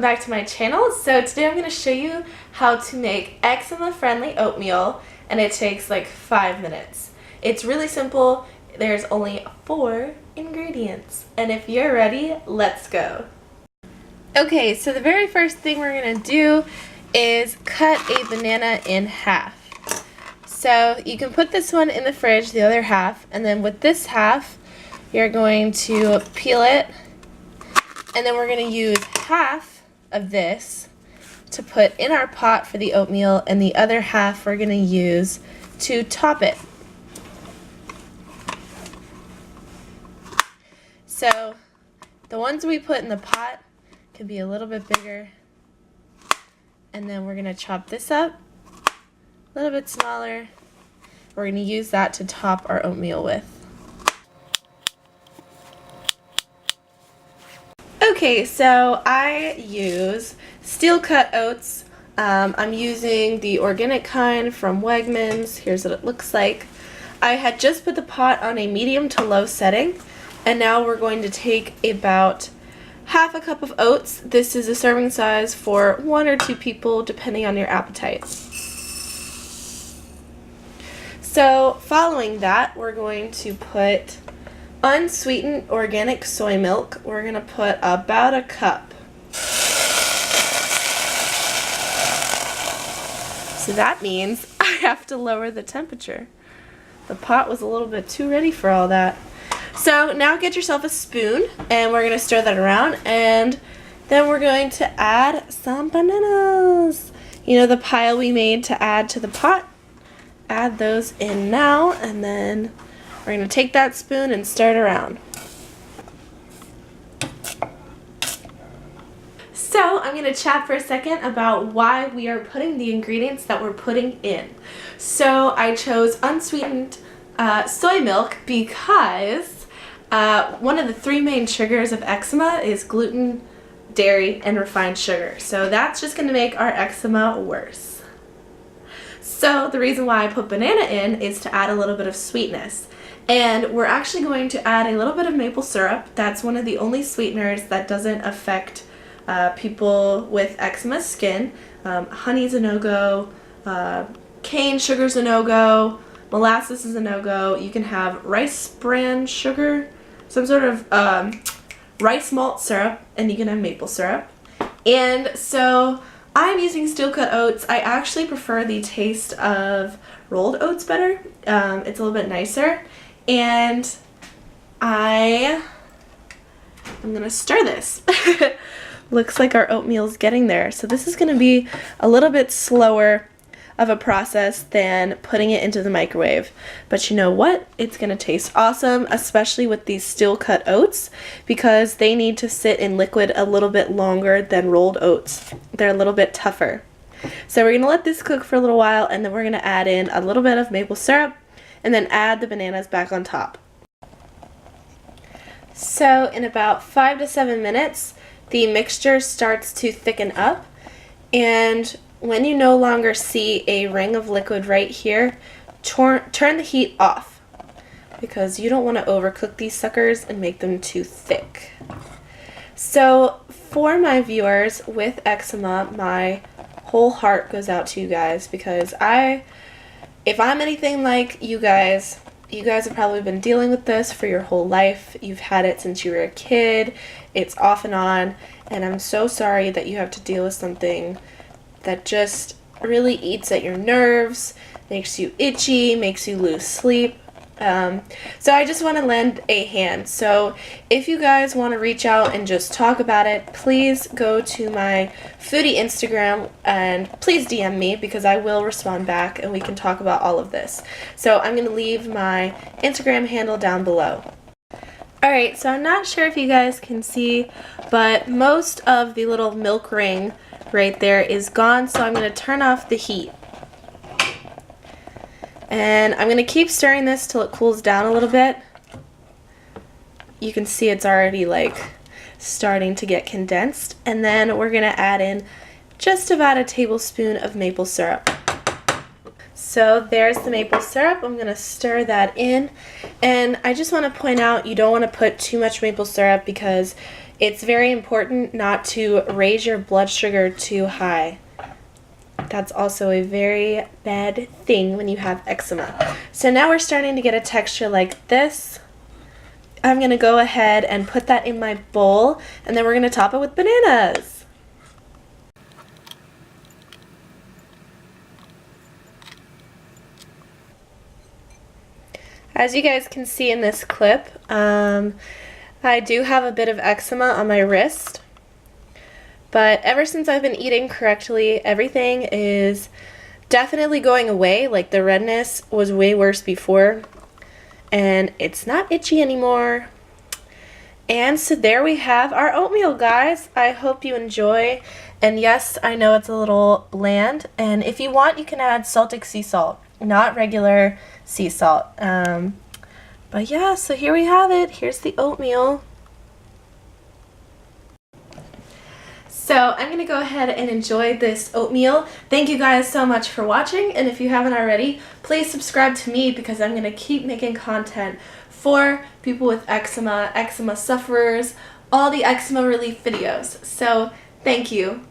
welcome back to my channel. So today I'm going to show you how to make eczema friendly oatmeal, and it takes like 5 minutes. It's really simple. There's only 4 ingredients, and if you're ready, let's go. Okay, so the very first thing we're going to do is cut a banana in half. So you can put this one in the fridge, the other half, and then with this half you're going to peel it, and then we're going to use half of this to put in our pot for the oatmeal, and the other half we're going to use to top it. So the ones we put in the pot can be a little bit bigger, and then we're going to chop this up a little bit smaller. We're going to use that to top our oatmeal with. Okay, so I use steel cut oats. I'm using the organic kind from Wegmans. Here's what it looks like. I had just put the pot on a medium to low setting, and now we're going to take about half a cup of oats. This is a serving size for 1 or 2 people depending on your appetite. So following that, we're going to put unsweetened organic soy milk. We're going to put about a cup. So that means I have to lower the temperature. The pot was a little bit too ready for all that. So now get yourself a spoon, and we're going to stir that around, and then we're going to add some bananas. You know, the pile we made to add to the pot? Add those in now, and then we're going to take that spoon and stir it around. So I'm going to chat for a second about why we are putting the ingredients that we're putting in. So I chose unsweetened soy milk because one of the 3 main triggers of eczema is gluten, dairy, and refined sugar. So that's just going to make our eczema worse. So the reason why I put banana in is to add a little bit of sweetness. And we're actually going to add a little bit of maple syrup. That's one of the only sweeteners that doesn't affect people with eczema skin. Honey's a no-go, cane sugar's a no-go, molasses is a no-go. You can have rice bran sugar, some sort of rice malt syrup, and you can have maple syrup. And so I'm using steel cut oats. I actually prefer the taste of rolled oats better. It's a little bit nicer. And I'm going to stir this. Looks like our oatmeal's getting there. So this is going to be a little bit slower of a process than putting it into the microwave. But you know what? It's going to taste awesome, especially with these steel cut oats, because they need to sit in liquid a little bit longer than rolled oats. They're a little bit tougher. So we're going to let this cook for a little while, and then we're going to add in a little bit of maple syrup, and then add the bananas back on top. So in about 5 to 7 minutes, the mixture starts to thicken up, and when you no longer see a ring of liquid right here, turn the heat off, because you don't want to overcook these suckers and make them too thick. So for my viewers with eczema, my whole heart goes out to you guys, because if I'm anything like you guys have probably been dealing with this for your whole life. You've had it since you were a kid. It's off and on, and I'm so sorry that you have to deal with something that just really eats at your nerves, makes you itchy, makes you lose sleep. So I just want to lend a hand. So if you guys want to reach out and just talk about it, please go to my foodie Instagram and please DM me, because I will respond back and we can talk about all of this. So I'm going to leave my Instagram handle down below. Alright, so I'm not sure if you guys can see, but most of the little milk ring right there is gone, so I'm going to turn off the heat. And I'm going to keep stirring this till it cools down a little bit. You can see it's already like starting to get condensed. And then we're going to add in just about a tablespoon of maple syrup. So there's the maple syrup. I'm going to stir that in. And I just want to point out, you don't want to put too much maple syrup, because it's very important not to raise your blood sugar too high. That's also a very bad thing when you have eczema. So now we're starting to get a texture like this. I'm going to go ahead and put that in my bowl, and then we're going to top it with bananas. As you guys can see in this clip, I do have a bit of eczema on my wrist, but ever since I've been eating correctly, everything is definitely going away. Like, the redness was way worse before, and it's not itchy anymore. And so there we have our oatmeal, guys. I hope you enjoy. And yes, I know it's a little bland, and if you want, you can add salted sea salt, not regular sea salt. But yeah, so here we have it. Here's the oatmeal. So I'm going to go ahead and enjoy this oatmeal. Thank you guys so much for watching, and if you haven't already, please subscribe to me because I'm going to keep making content for people with eczema, eczema sufferers, all the eczema relief videos. So thank you.